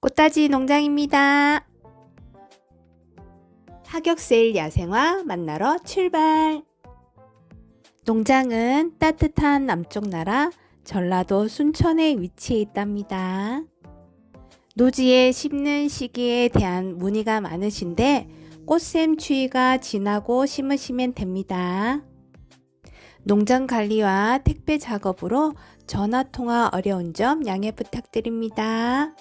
꽃다지 농장입니다. 하격 세일 야생화 만나러 출발! 농장은 따뜻한 남쪽 나라 전라도 순천에 위치해 있답니다. 노지에 심는 시기에 대한 문의가 많으신데 꽃샘 추위가 지나고 심으시면 됩니다. 농장 관리와 택배 작업으로 전화통화 어려운 점 양해 부탁드립니다.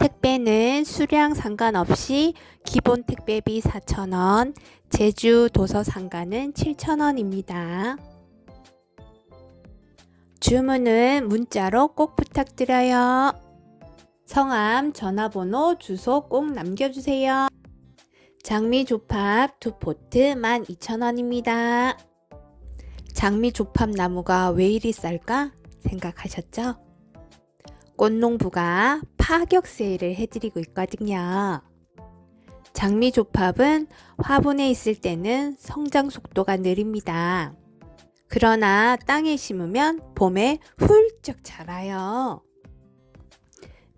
택배는 수량 상관없이 기본 택배비 4,000원, 제주 도서 상가는 7,000원입니다. 주문은 문자로 꼭 부탁드려요. 성함, 전화번호, 주소 꼭 남겨주세요. 장미조팝 2포트 12,000원입니다. 장미조팝 나무가 왜 이리 쌀까 생각하셨죠? 꽃농부가 파격 세일을 해드리고 있거든요. 장미조팝은 화분에 있을 때는 성장 속도가 느립니다. 그러나 땅에 심으면 봄에 훌쩍 자라요.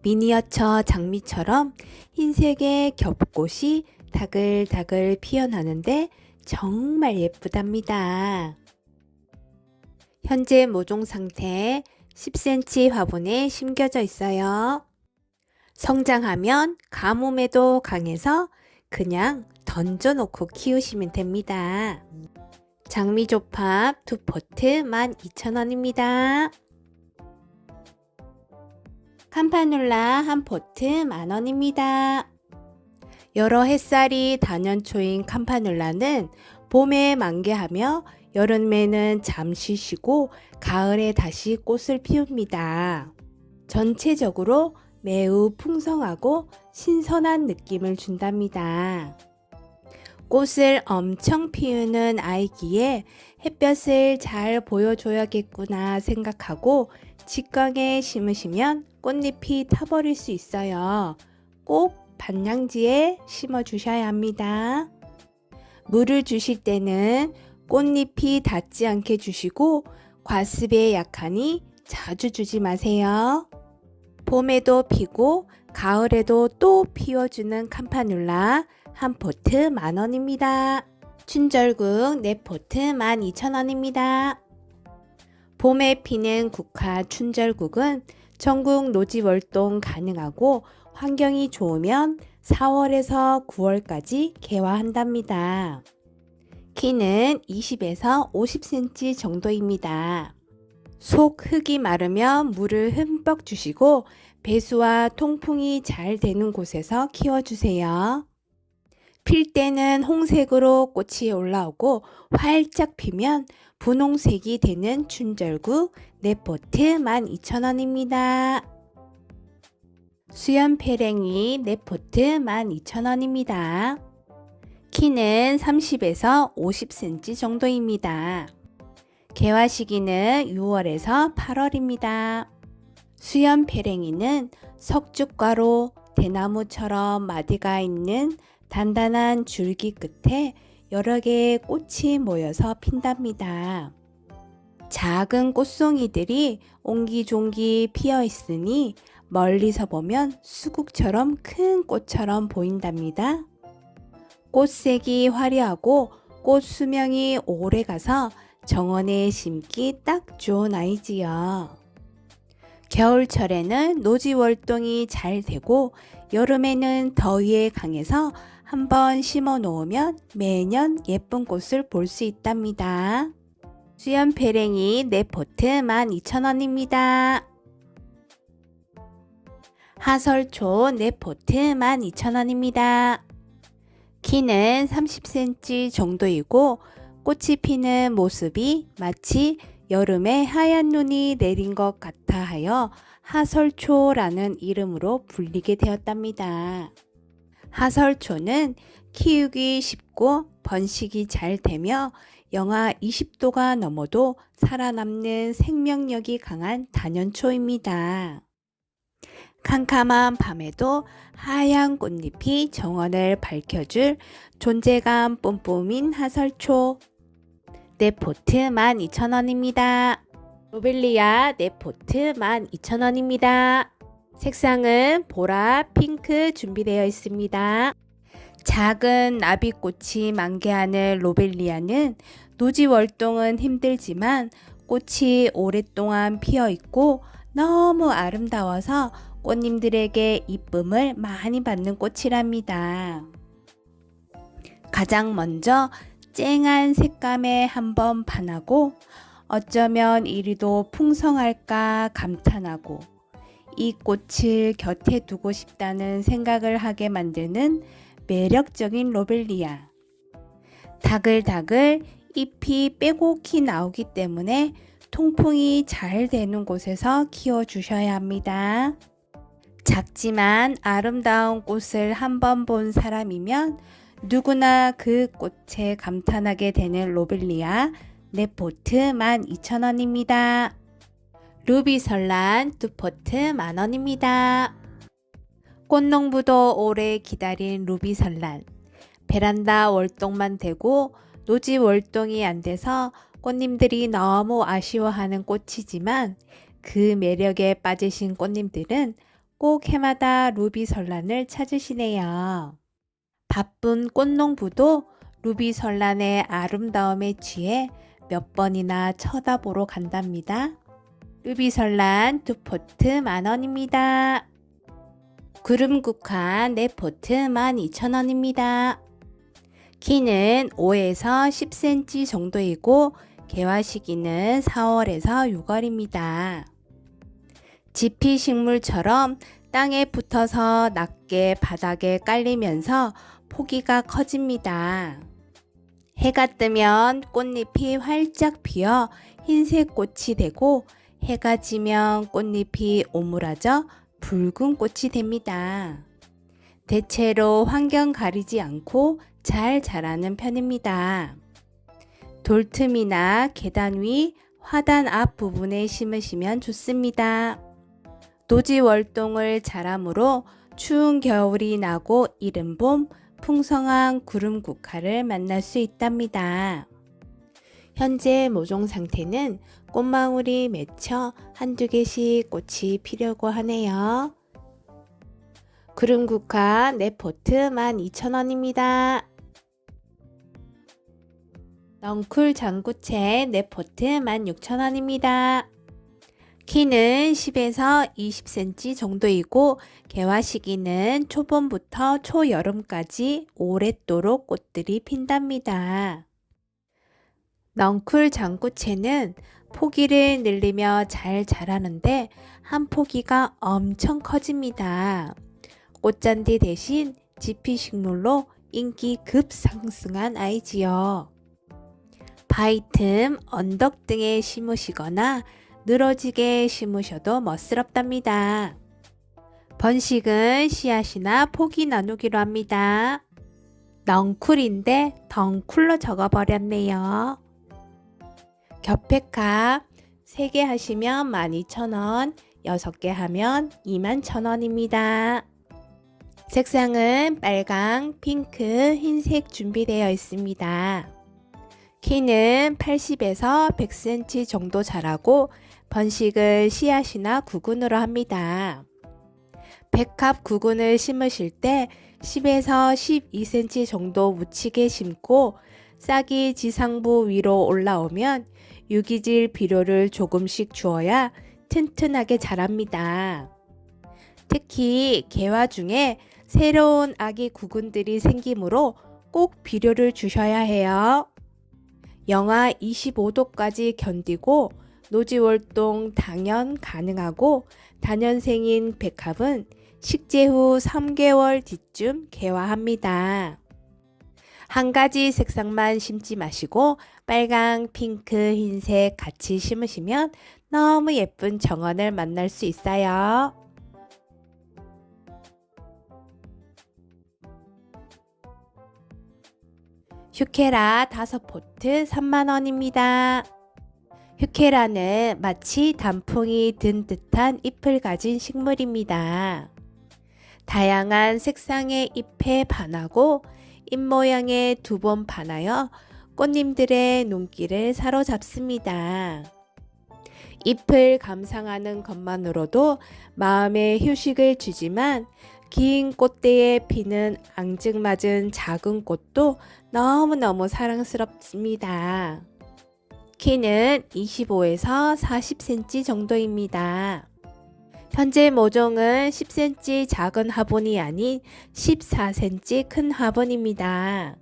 미니어처 장미처럼 흰색의 겹꽃이 다글다글 피어나는데 정말 예쁘답니다. 현재 모종 상태 10cm 화분에 심겨져 있어요. 성장하면 가뭄에도 강해서 그냥 던져놓고 키우시면 됩니다. 장미조팝 2포트 12,000원입니다. 캠파눌라 1포트 만원입니다. 여러 햇살이 단연초인 캠파눌라는 봄에 만개하며 여름에는 잠시 쉬고 가을에 다시 꽃을 피웁니다. 전체적으로 매우 풍성하고 신선한 느낌을 준답니다. 꽃을 엄청 피우는 아이기에 햇볕을 잘 보여줘야겠구나 생각하고 직광에 심으시면 꽃잎이 타버릴 수 있어요. 꼭 반양지에 심어 주셔야 합니다. 물을 주실 때는 꽃잎이 닿지 않게 주시고 과습에 약하니 자주 주지 마세요. 봄에도 피고 가을에도 또 피워주는 캠파눌라 1포트 만원입니다. 춘절국 4포트 12,000원입니다. 봄에 피는 국화 춘절국은 전국 노지월동 가능하고 환경이 좋으면 4월에서 9월까지 개화한답니다. 키는 20에서 50cm 정도입니다. 속 흙이 마르면 물을 흠뻑 주시고 배수와 통풍이 잘 되는 곳에서 키워주세요. 필 때는 홍색으로 꽃이 올라오고 활짝 피면 분홍색이 되는 춘절국 4포트 12,000원입니다. 수염페랭이 4포트 12,000원입니다. 키는 30에서 50cm 정도입니다. 개화 시기는 6월에서 8월입니다. 수염페랭이는 석죽과로 대나무처럼 마디가 있는 단단한 줄기 끝에 여러 개의 꽃이 모여서 핀답니다. 작은 꽃송이들이 옹기종기 피어 있으니 멀리서 보면 수국처럼 큰 꽃처럼 보인답니다. 꽃색이 화려하고 꽃 수명이 오래 가서 정원에 심기 딱 좋은 아이지요. 겨울철에는 노지월동이 잘 되고 여름에는 더위에 강해서 한번 심어 놓으면 매년 예쁜 꽃을 볼 수 있답니다. 수염페랭이 4포트 12,000원입니다. 하설초 4포트 12,000원입니다. 키는 30cm 정도이고 꽃이 피는 모습이 마치 여름에 하얀 눈이 내린 것 같아 하여 하설초라는 이름으로 불리게 되었답니다. 하설초는 키우기 쉽고 번식이 잘 되며 영하 20도가 넘어도 살아남는 생명력이 강한 단연초입니다. 캄캄한 밤에도 하얀 꽃잎이 정원을 밝혀줄 존재감 뿜뿜인 하설초. 4포트 12,000원입니다. 로벨리아 4포트 12,000원입니다. 색상은 보라, 핑크 준비되어 있습니다. 작은 나비꽃이 만개하는 로벨리아는 노지 월동은 힘들지만 꽃이 오랫동안 피어 있고 너무 아름다워서 꽃님들에게 이쁨을 많이 받는 꽃이랍니다. 가장 먼저 쨍한 색감에 한번 반하고 어쩌면 이리도 풍성할까 감탄하고 이 꽃을 곁에 두고 싶다는 생각을 하게 만드는 매력적인 로벨리아. 다글다글 잎이 빼곡히 나오기 때문에 통풍이 잘 되는 곳에서 키워주셔야 합니다. 작지만 아름다운 꽃을 한번 본 사람이면 누구나 그 꽃에 감탄하게 되는 로벨리아 4포트 12,000원입니다. 루비설란 2포트 만원입니다. 꽃농부도 오래 기다린 루비설란. 베란다 월동만 되고 노지 월동이 안 돼서 꽃님들이 너무 아쉬워하는 꽃이지만 그 매력에 빠지신 꽃님들은 꼭 해마다 루비설란을 찾으시네요. 바쁜 꽃농부도 루비설란의 아름다움에 취해 몇 번이나 쳐다보러 간답니다. 루비설란 2포트 만원입니다. 구름국화 4포트 12,000원입니다. 키는 5에서 10cm 정도이고 개화 시기는 4월에서 6월입니다. 지피식물처럼 땅에 붙어서 낮게 바닥에 깔리면서 포기가 커집니다. 해가 뜨면 꽃잎이 활짝 피어 흰색 꽃이 되고 해가 지면 꽃잎이 오므라져 붉은 꽃이 됩니다. 대체로 환경 가리지 않고 잘 자라는 편입니다. 돌틈이나 계단 위, 화단 앞 부분에 심으시면 좋습니다. 노지 월동을 잘하므로 추운 겨울이 나고 이른 봄 풍성한 구름국화를 만날 수 있답니다. 현재 모종 상태는 꽃망울이 맺혀 한두 개씩 꽃이 피려고 하네요. 구름국화 4포트 12,000원입니다. 넝쿨 장구채 4포트 16,000원입니다. 키는 10에서 20cm 정도이고 개화 시기는 초봄부터 초여름까지 오랫도록 꽃들이 핀답니다. 넝쿨 장구채는 포기를 늘리며 잘 자라는데 한 포기가 엄청 커집니다. 꽃잔디 대신 지피식물로 인기 급상승한 아이지요. 바위 틈, 언덕 등에 심으시거나 늘어지게 심으셔도 멋스럽답니다. 번식은 씨앗이나 포기 나누기로 합니다. 넝쿨인데 덩쿨로 적어버렸네요. 겹백합 3개 하시면 12,000원, 6개 하면 21,000원입니다. 색상은 빨강, 핑크, 흰색 준비되어 있습니다. 키는 80에서 100cm 정도 자라고 번식을 씨앗이나 구근으로 합니다. 백합 구근을 심으실 때 10에서 12cm 정도 묻히게 심고 싹이 지상부 위로 올라오면 유기질 비료를 조금씩 주어야 튼튼하게 자랍니다. 특히 개화 중에 새로운 아기 구근들이 생기므로 꼭 비료를 주셔야 해요. 영하 25도까지 견디고 노지월동 당연 가능하고 단연생인 백합은 식재 후 3개월 뒤쯤 개화합니다. 한 가지 색상만 심지 마시고 빨강, 핑크, 흰색 같이 심으시면 너무 예쁜 정원을 만날 수 있어요. 휴케라 5포트 3만원입니다. 휴케라는 마치 단풍이 든 듯한 잎을 가진 식물입니다. 다양한 색상의 잎에 반하고 잎 모양에 2번 반하여 꽃님들의 눈길을 사로잡습니다. 잎을 감상하는 것만으로도 마음에 휴식을 주지만 긴 꽃대에 피는 앙증맞은 작은 꽃도 너무너무 사랑스럽습니다. 키는 25에서 40cm 정도입니다. 현재 모종은 10cm 작은 화분이 아닌 14cm 큰 화분입니다.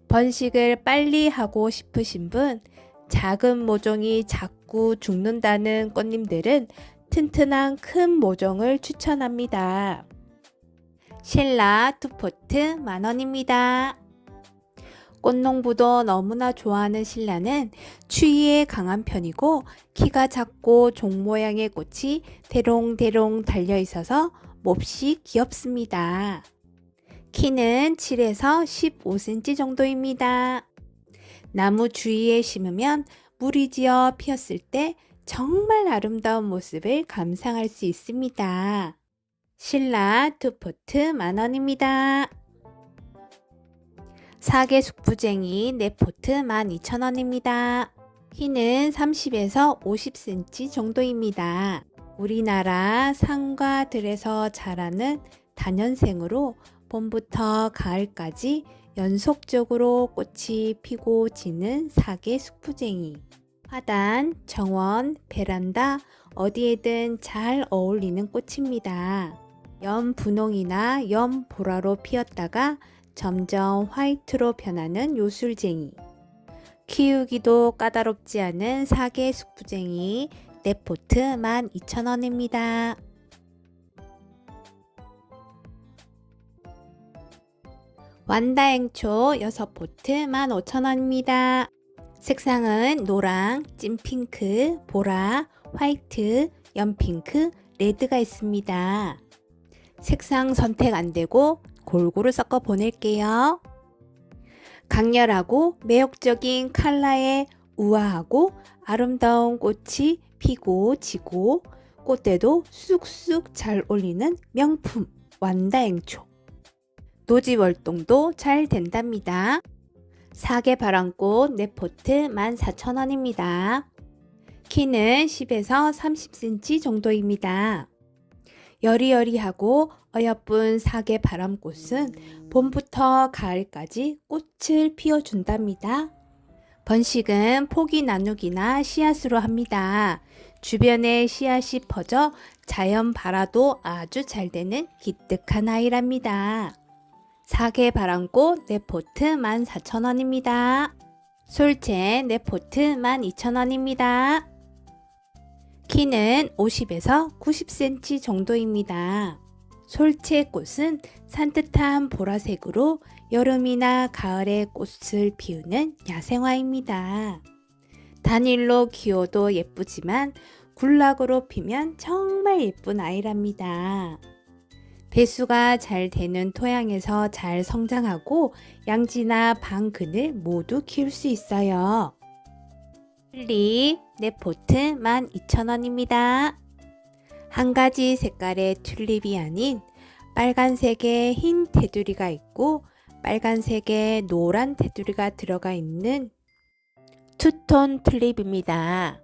번식을 빨리 하고 싶으신 분, 작은 모종이 자꾸 죽는다는 꽃님들은 튼튼한 큰 모종을 추천합니다. 신라 투포트 10,000원입니다. 꽃농부도 너무나 좋아하는 신라는 추위에 강한 편이고 키가 작고 종 모양의 꽃이 대롱대롱 달려 있어서 몹시 귀엽습니다. 키는 7에서 15cm 정도입니다. 나무 주위에 심으면 물이 지어 피었을 때 정말 아름다운 모습을 감상할 수 있습니다. 신라 투포트 10,000원입니다. 사계 숙부쟁이 4포트 12,000원입니다. 키는 30에서 50cm 정도입니다. 우리나라 산과 들에서 자라는 다년생으로 봄부터 가을까지 연속적으로 꽃이 피고 지는 사계 숙부쟁이. 화단, 정원, 베란다 어디에든 잘 어울리는 꽃입니다. 연분홍이나 연보라로 피었다가 점점 화이트로 변하는 요술쟁이. 키우기도 까다롭지 않은 사계 숙부쟁이 4포트 12,000원입니다. 완다행초 6포트 15,000원입니다. 색상은 노랑, 찐핑크, 보라, 화이트, 연핑크, 레드가 있습니다. 색상 선택 안되고 골고루 섞어 보낼게요. 강렬하고 매혹적인 컬러에 우아하고 아름다운 꽃이 피고 지고 꽃대도 쑥쑥 잘 올리는 명품 완다행초. 노지 월동도 잘 된답니다. 사계 바람꽃 4포트 14,000원입니다. 키는 10에서 30cm 정도입니다. 여리여리하고 어여쁜 사계 바람꽃은 봄부터 가을까지 꽃을 피워준답니다. 번식은 포기 나누기나 씨앗으로 합니다. 주변에 씨앗이 퍼져 자연 발화도 아주 잘 되는 기특한 아이랍니다. 사계 바람꽃 4포트 14,000원입니다. 솔채 4포트 12,000원입니다. 키는 50에서 90cm 정도입니다. 솔채꽃은 산뜻한 보라색으로 여름이나 가을에 꽃을 피우는 야생화입니다. 단일로 키워도 예쁘지만 굴락으로 피면 정말 예쁜 아이랍니다. 배수가 잘 되는 토양에서 잘 성장하고 양지나 방근을 모두 키울 수 있어요. 튤립 4포트 12,000원입니다. 한 가지 색깔의 튤립이 아닌 빨간색의 흰 테두리가 있고 빨간색의 노란 테두리가 들어가 있는 투톤 튤립입니다.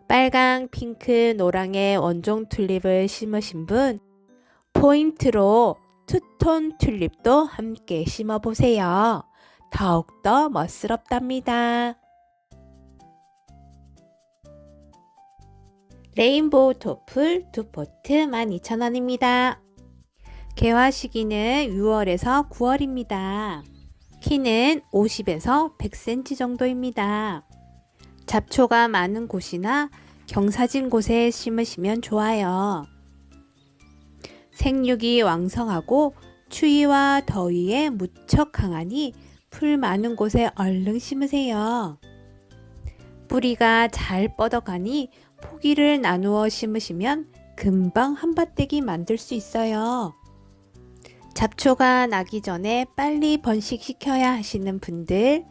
빨강, 핑크, 노랑의 원종 튤립을 심으신 분 포인트로 투톤 튤립도 함께 심어보세요. 더욱더 멋스럽답니다. 레인보우 토플 2포트 12,000원입니다. 개화 시기는 6월에서 9월입니다. 키는 50에서 100cm 정도입니다. 잡초가 많은 곳이나 경사진 곳에 심으시면 좋아요. 생육이 왕성하고 추위와 더위에 무척 강하니 풀 많은 곳에 얼른 심으세요. 뿌리가 잘 뻗어가니 포기를 나누어 심으시면 금방 한밭대기 만들 수 있어요. 잡초가 나기 전에 빨리 번식시켜야 하시는 분들,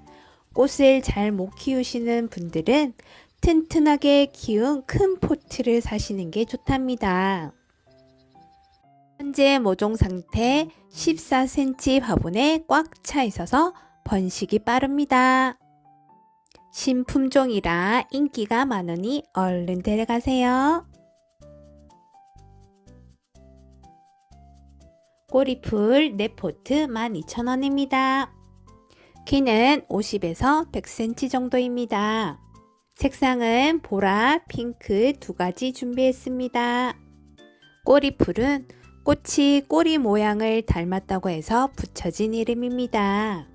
꽃을 잘 못 키우시는 분들은 튼튼하게 키운 큰 포트를 사시는 게 좋답니다. 현재 모종 상태 14cm 화분에 꽉 차 있어서 번식이 빠릅니다. 신품종이라 인기가 많으니 얼른 데려가세요. 꼬리풀 4포트 12,000원입니다. 키는 50에서 100cm 정도입니다. 색상은 보라, 핑크 2가지 준비했습니다. 꼬리풀은 꽃이 꼬리 모양을 닮았다고 해서 붙여진 이름입니다.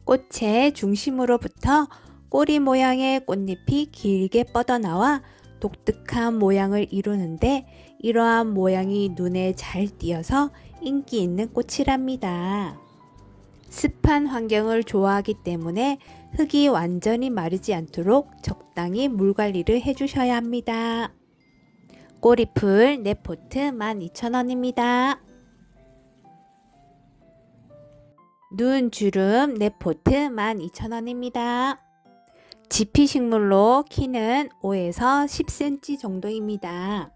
꽃의 중심으로부터 꼬리 모양의 꽃잎이 길게 뻗어나와 독특한 모양을 이루는데 이러한 모양이 눈에 잘 띄어서 인기 있는 꽃이랍니다. 습한 환경을 좋아하기 때문에 흙이 완전히 마르지 않도록 적당히 물 관리를 해주셔야 합니다. 꼬리풀 4포트 12,000원입니다. 눈주름 4포트 12,000원입니다. 지피식물로 키는 5에서 10cm 정도입니다.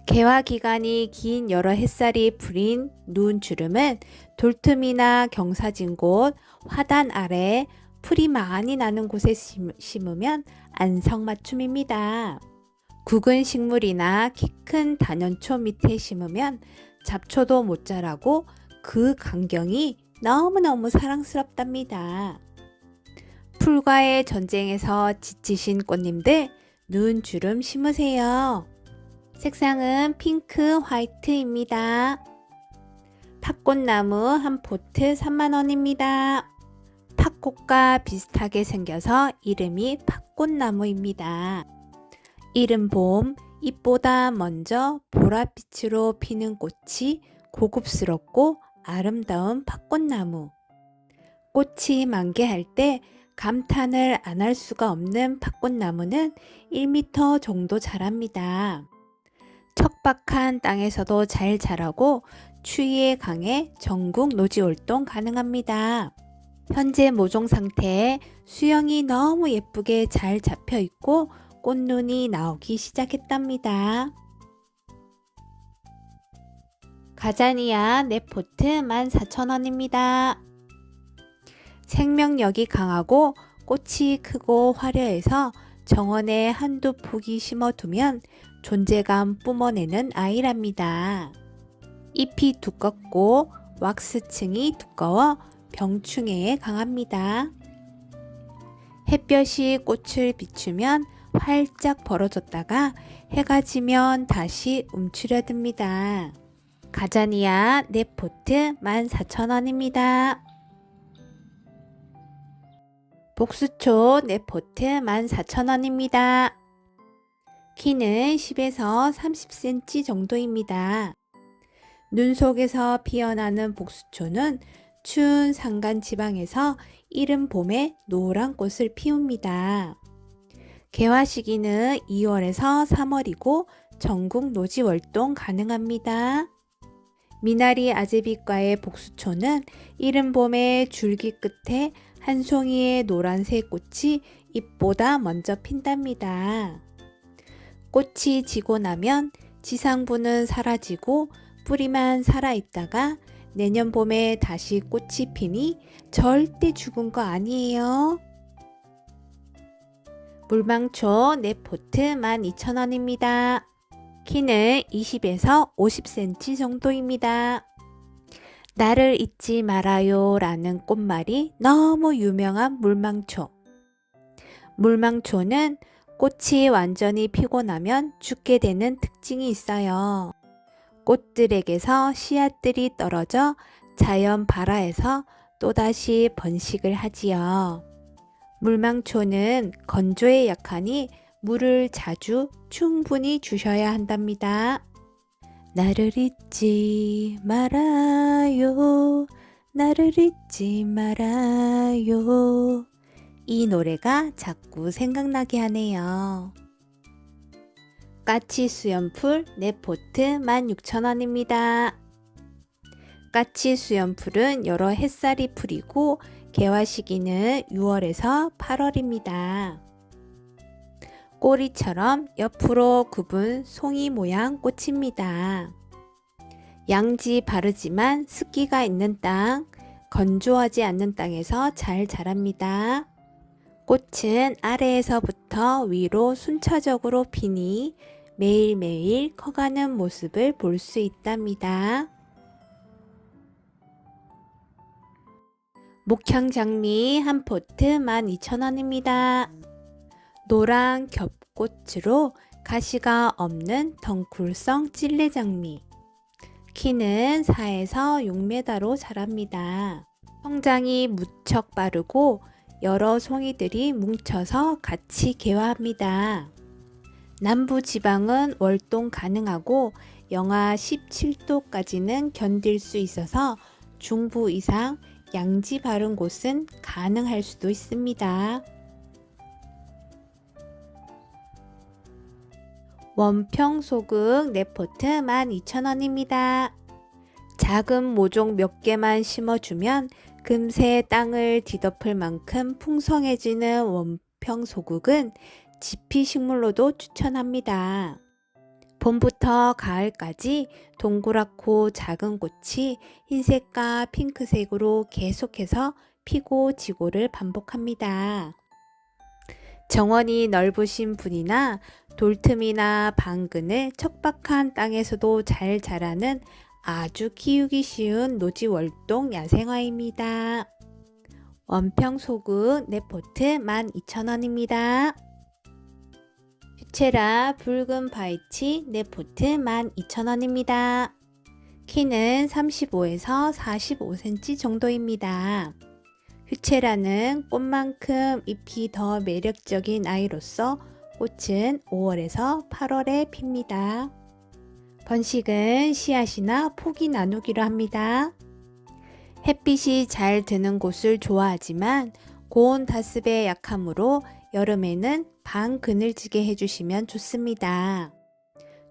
개화 기간이 긴 여러 햇살이 부린 눈주름은 돌틈이나 경사진 곳, 화단 아래 풀이 많이 나는 곳에 심으면 안성맞춤입니다. 굵은 식물이나 키 큰 단연초 밑에 심으면 잡초도 못 자라고 그 광경이 너무너무 사랑스럽답니다. 풀과의 전쟁에서 지치신 꽃님들 눈주름 심으세요. 색상은 핑크, 화이트입니다. 팥꽃나무 한 포트 3만원입니다. 팥꽃과 비슷하게 생겨서 이름이 팥꽃나무입니다. 이른 봄, 잎보다 먼저 보랏빛으로 피는 꽃이 고급스럽고 아름다운 팥꽃나무. 꽃이 만개할 때 감탄을 안 할 수가 없는 팥꽃나무는 1m 정도 자랍니다. 척박한 땅에서도 잘 자라고 추위에 강해 전국 노지 활동 가능합니다. 현재 모종 상태에 수영이 너무 예쁘게 잘 잡혀 있고 꽃눈이 나오기 시작했답니다. 가자니아 4포트 14,000원입니다. 생명력이 강하고 꽃이 크고 화려해서 정원에 한두 포기 심어두면 존재감 뿜어내는 아이랍니다. 잎이 두껍고 왁스층이 두꺼워 병충해에 강합니다. 햇볕이 꽃을 비추면 활짝 벌어졌다가 해가 지면 다시 움츠려듭니다. 가자니아 4포트 14,000원입니다. 복수초 4포트 14,000원입니다. 키는 10에서 30cm 정도입니다. 눈 속에서 피어나는 복수초는 추운 산간 지방에서 이른 봄에 노란 꽃을 피웁니다. 개화 시기는 2월에서 3월이고 전국 노지 활동 가능합니다. 미나리 아제비과의 복수초는 이른 봄에 줄기 끝에 한 송이의 노란색 꽃이 잎보다 먼저 핀답니다. 꽃이 지고 나면 지상부는 사라지고 뿌리만 살아있다가 내년 봄에 다시 꽃이 피니 절대 죽은 거 아니에요. 물망초 4포트 12,000원입니다. 키는 20에서 50cm 정도입니다. 나를 잊지 말아요 라는 꽃말이 너무 유명한 물망초. 물망초는 꽃이 완전히 피고 나면 죽게 되는 특징이 있어요. 꽃들에게서 씨앗들이 떨어져 자연 발화해서 또다시 번식을 하지요. 물망초는 건조에 약하니 물을 자주 충분히 주셔야 한답니다. 나를 잊지 말아요. 나를 잊지 말아요. 이 노래가 자꾸 생각나게 하네요. 까치 수염풀 4포트 16,000원입니다. 까치 수염풀은 여러 햇살이 풀이고 개화 시기는 6월에서 8월입니다. 꼬리처럼 옆으로 굽은 송이 모양 꽃입니다. 양지 바르지만 습기가 있는 땅, 건조하지 않는 땅에서 잘 자랍니다. 꽃은 아래에서부터 위로 순차적으로 피니 매일매일 커가는 모습을 볼 수 있답니다. 목향장미 한 포트 12,000원입니다. 노란 겹꽃으로 가시가 없는 덩굴성 찔레장미. 키는 4에서 6m로 자랍니다. 성장이 무척 빠르고 여러 송이들이 뭉쳐서 같이 개화합니다. 남부 지방은 월동 가능하고 영하 17도까지는 견딜 수 있어서 중부 이상 양지 바른 곳은 가능할 수도 있습니다. 원평소극 4포트 12,000원입니다. 작은 모종 몇 개만 심어주면 금세 땅을 뒤덮을 만큼 풍성해지는 원평소극은 지피식물로도 추천합니다. 봄부터 가을까지 동그랗고 작은 꽃이 흰색과 핑크색으로 계속해서 피고 지고를 반복합니다. 정원이 넓으신 분이나 돌틈이나 방근을 척박한 땅에서도 잘 자라는 아주 키우기 쉬운 노지월동 야생화입니다. 원평소극 4포트 12,000원입니다. 퓨체라 붉은 바이치 4포트 12,000원입니다. 키는 35에서 45cm 정도입니다. 퓨체라는 꽃만큼 잎이 더 매력적인 아이로서 꽃은 5월에서 8월에 핍니다. 번식은 씨앗이나 포기 나누기로 합니다. 햇빛이 잘 드는 곳을 좋아하지만 고온 다습에 약하므로 여름에는 방 그늘지게 해주시면 좋습니다.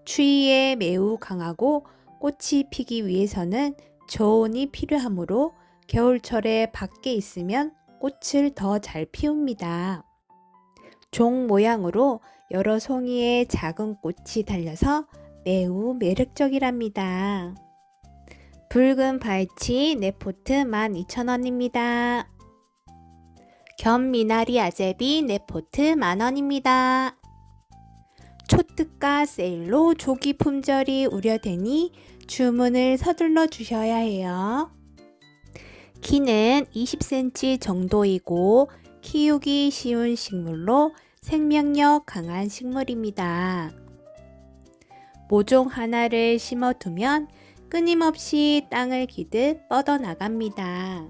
추위에 매우 강하고 꽃이 피기 위해서는 저온이 필요하므로 겨울철에 밖에 있으면 꽃을 더 잘 피웁니다. 종 모양으로 여러 송이의 작은 꽃이 달려서 매우 매력적이랍니다. 붉은 바이치 4포트 12,000원입니다. 견미나리 아제비 4포트 만원입니다. 초특가 세일로 조기 품절이 우려되니 주문을 서둘러 주셔야 해요. 키는 20cm 정도이고 키우기 쉬운 식물로 생명력 강한 식물입니다. 모종 하나를 심어두면 끊임없이 땅을 기듯 뻗어나갑니다.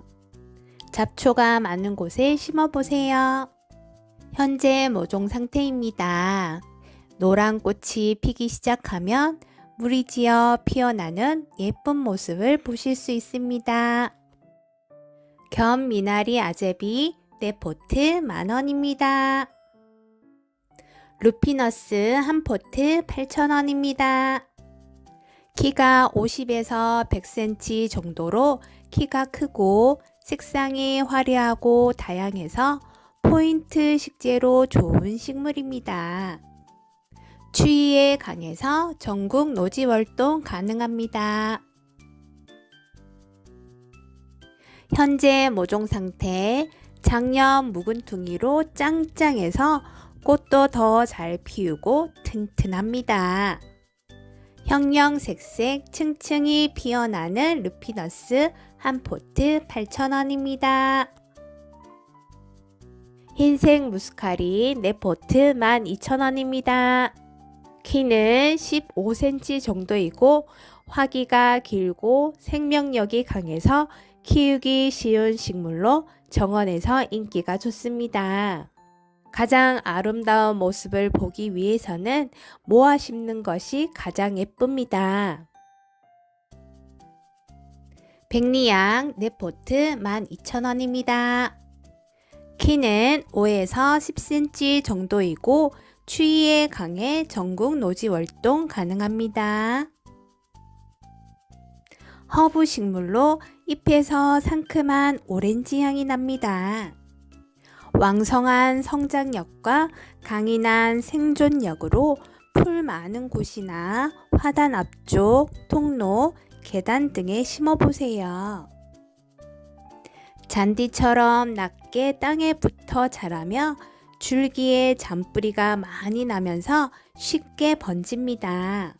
잡초가 많은 곳에 심어보세요. 현재 모종 상태입니다. 노란 꽃이 피기 시작하면 물이 지어 피어나는 예쁜 모습을 보실 수 있습니다. 견미나리 아제비 4포트 만원입니다. 루피너스 한 포트 8,000원입니다. 키가 50에서 100cm 정도로 키가 크고 색상이 화려하고 다양해서 포인트 식재로 좋은 식물입니다. 추위에 강해서 전국 노지 월동 가능합니다. 현재 모종 상태, 작년 묵은 둥이로 짱짱해서 꽃도 더 잘 피우고 튼튼합니다. 형형색색 층층이 피어나는 루피너스 한 포트 8,000원입니다. 흰색 무스카리 4포트 12,000원입니다. 키는 15cm 정도이고 화기가 길고 생명력이 강해서 키우기 쉬운 식물로 정원에서 인기가 좋습니다. 가장 아름다운 모습을 보기 위해서는 모아 심는 것이 가장 예쁩니다. 백리향 4포트 12,000원입니다. 키는 5에서 10cm 정도이고 추위에 강해 전국 노지 월동 가능합니다. 허브 식물로 잎에서 상큼한 오렌지 향이 납니다. 왕성한 성장력과 강인한 생존력으로 풀 많은 곳이나 화단 앞쪽, 통로, 계단 등에 심어보세요. 잔디처럼 낮게 땅에 붙어 자라며 줄기에 잔뿌리가 많이 나면서 쉽게 번집니다.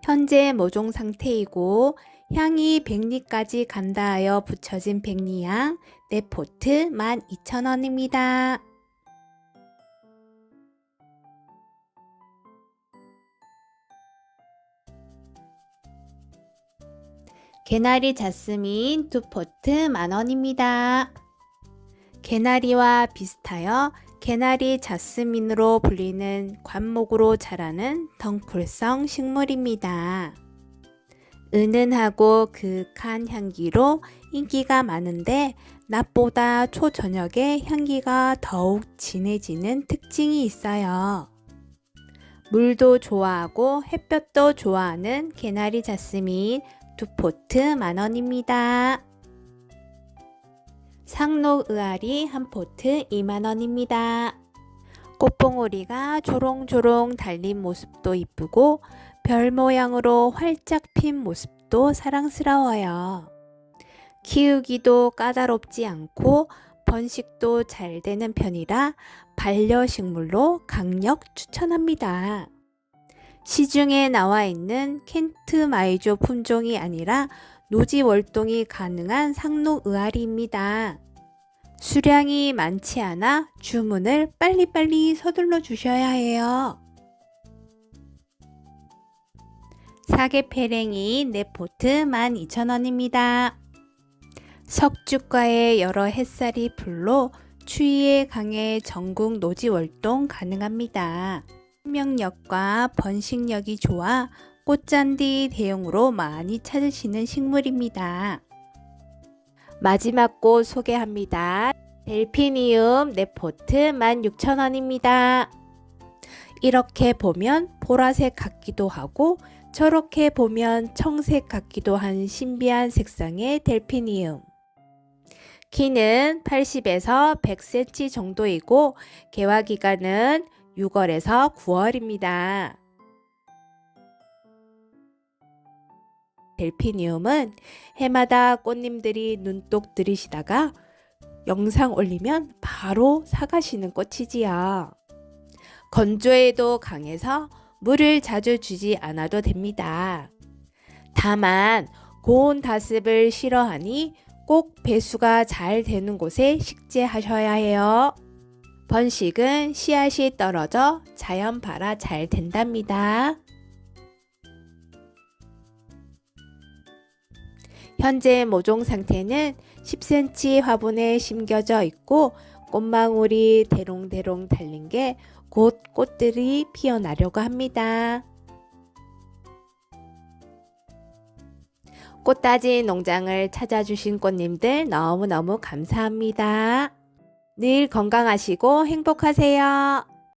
현재 모종 상태이고 향이 100리까지 간다 하여 붙여진 백리향 4포트 12,000원입니다. 개나리 자스민 2포트 10,000원입니다. 개나리와 비슷하여 개나리 자스민으로 불리는 관목으로 자라는 덩쿨성 식물입니다. 은은하고 그윽한 향기로 인기가 많은데 낮보다 초저녁에 향기가 더욱 진해지는 특징이 있어요. 물도 좋아하고 햇볕도 좋아하는 개나리 자스민 2포트 10,000원입니다. 상록의아리 1포트 20,000원입니다. 꽃봉오리가 조롱조롱 달린 모습도 이쁘고 별 모양으로 활짝 핀 모습도 사랑스러워요. 키우기도 까다롭지 않고 번식도 잘 되는 편이라 반려식물로 강력 추천합니다. 시중에 나와 있는 켄트 마이조 품종이 아니라 노지 월동이 가능한 상록의아리입니다. 수량이 많지 않아 주문을 빨리빨리 서둘러 주셔야 해요. 사계패랭이 4포트 12,000원입니다. 석주가에 여러 햇살이 불로 추위에 강해 전국 노지 월동 가능합니다. 생명력과 번식력이 좋아 꽃잔디 대용으로 많이 찾으시는 식물입니다. 마지막 꽃 소개합니다. 델피니움 4포트 16,000원입니다. 이렇게 보면 보라색 같기도 하고 저렇게 보면 청색 같기도 한 신비한 색상의 델피니움. 키는 80에서 100cm 정도이고 개화 기간은 6월에서 9월입니다. 델피니움은 해마다 꽃님들이 눈독 들이시다가 영상 올리면 바로 사가시는 꽃이지요. 건조에도 강해서 물을 자주 주지 않아도 됩니다. 다만 고온 다습을 싫어하니 꼭 배수가 잘 되는 곳에 식재하셔야 해요. 번식은 씨앗이 떨어져 자연 발화 잘 된답니다. 현재 모종 상태는 10cm 화분에 심겨져 있고 꽃망울이 대롱대롱 달린 게 곧 꽃들이 피어나려고 합니다. 꽃다진 농장을 찾아주신 꽃님들 너무너무 감사합니다. 늘 건강하시고 행복하세요.